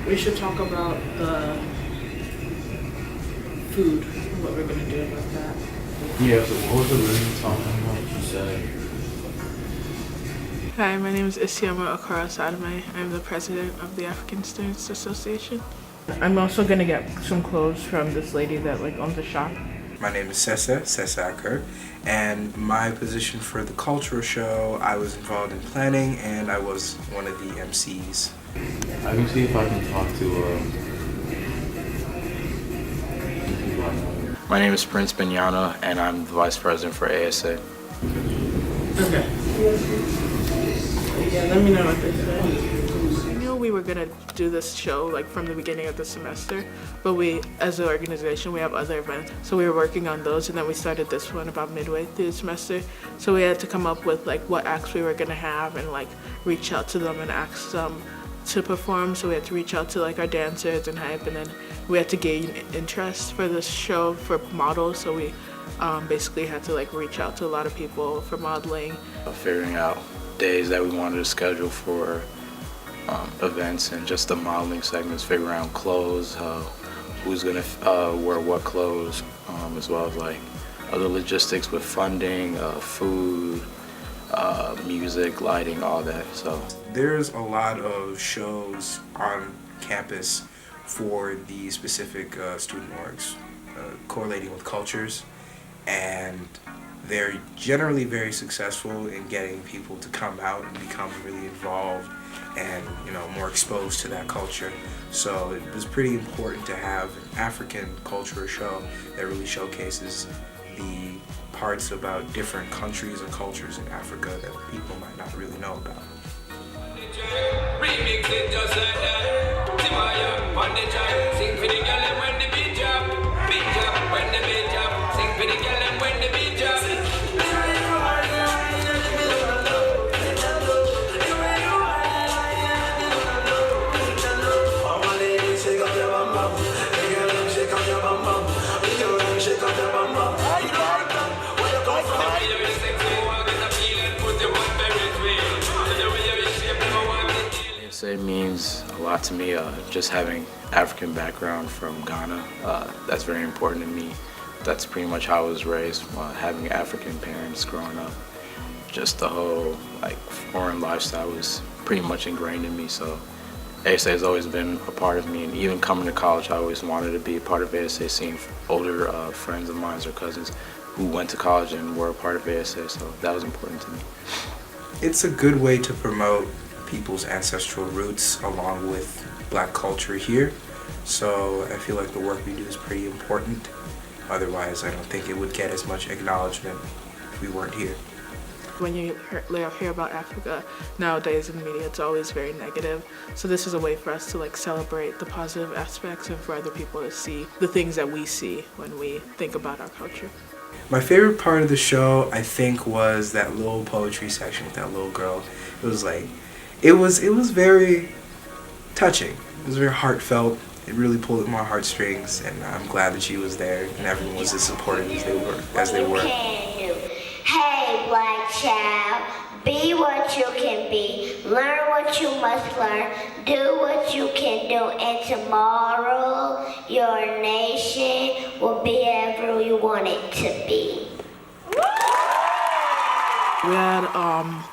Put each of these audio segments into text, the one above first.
We should talk about the food and what we're gonna do about that. Yeah, so what was the original talking about? You said. Hi, my name is Isioma Okoro-Osademe. I'm the president of the African Students Association. I'm also gonna get some clothes from this lady that owns the shop. My name is Sease Akighir, and my position for the cultural show, I was involved in planning and I was one of the MCs. I can see if I can talk to My name is Prince Beniana, and I'm the vice president for ASA. Okay. Yeah, let me know what they say. I knew we were gonna do this show from the beginning of the semester, but we, as an organization, we have other events. So we were working on those, and then we started this one about midway through the semester. So we had to come up with what acts we were gonna have and reach out to them and ask them to perform. So we had to reach out to our dancers and hype, and then we had to gain interest for this show for models. So we basically had to reach out to a lot of people for modeling. Figuring out days that we wanted to schedule for events and just the modeling segments, figuring out clothes, who's gonna wear what clothes, as well as other logistics with funding, food, music, lighting, all that. So there's a lot of shows on campus for the specific student orgs correlating with cultures, and they're generally very successful in getting people to come out and become really involved and more exposed to that culture. So it was pretty important to have an African cultural show that really showcases the parts about different countries and cultures in Africa that people might not really know about. Remix it just like that. Timaya, on the track. Sing for the girl and when the beat drop. Beat drop when the beat drop. Sing for the girl and when the beat drop. ASA means a lot to me. Just having African background from Ghana, that's very important to me. That's pretty much how I was raised, having African parents growing up. Just the whole foreign lifestyle was pretty much ingrained in me. So ASA has always been a part of me, and even coming to college, I always wanted to be a part of ASA, seeing older friends of mine or cousins who went to college and were a part of ASA, so that was important to me. It's a good way to promote people's ancestral roots along with Black culture here. So I feel like the work we do is pretty important. Otherwise, I don't think it would get as much acknowledgement if we weren't here. When you hear about Africa nowadays in the media, it's always very negative. So this is a way for us to celebrate the positive aspects and for other people to see the things that we see when we think about our culture. My favorite part of the show, I think, was that little poetry section with that little girl. It was it was very touching. It was very heartfelt. It really pulled at my heartstrings, and I'm glad that she was there and everyone was as supportive as they were. Hey, Black child, be what you can be, learn what you must learn, do what you can do, and tomorrow your nation will be ever you want it to be. We had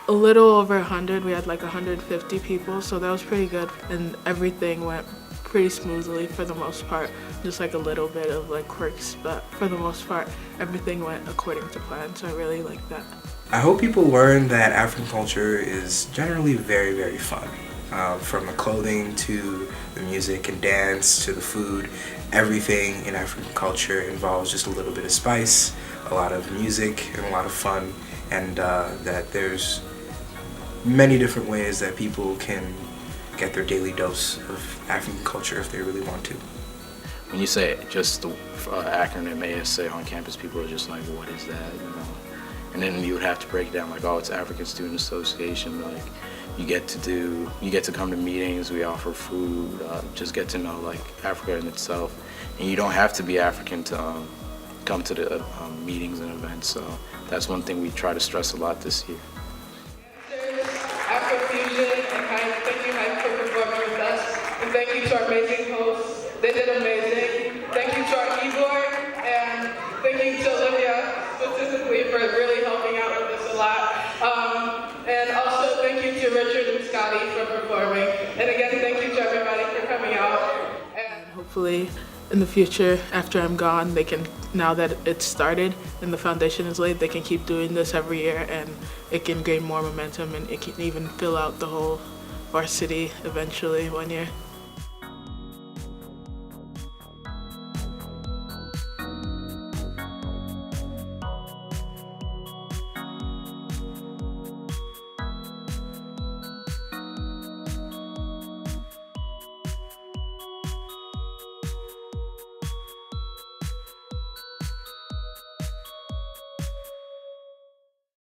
a little over 100. We had 150 people, so that was pretty good, and everything went pretty smoothly for the most part. Just a little bit of quirks, but for the most part, everything went according to plan, so I really like that. I hope people learn that African culture is generally very, very fun. From the clothing to the music and dance to the food, everything in African culture involves just a little bit of spice, a lot of music, and a lot of fun, and that there's many different ways that people can get their daily dose of African culture if they really want to. When you say just the acronym ASA on campus, people are just like, what is that, And then you would have to break it down oh, it's African Student Association. You get to come to meetings, we offer food, just get to know Africa in itself. And you don't have to be African to come to the meetings and events, so that's one thing we try to stress a lot this year. Afrofusion and thank you for performing with us, and thank you to our Richard and Scotty for performing. And again, thank you to everybody for coming out. And hopefully in the future, after I'm gone, they can, now that it's started and the foundation is laid, they can keep doing this every year and it can gain more momentum and it can even fill out the whole varsity eventually one year.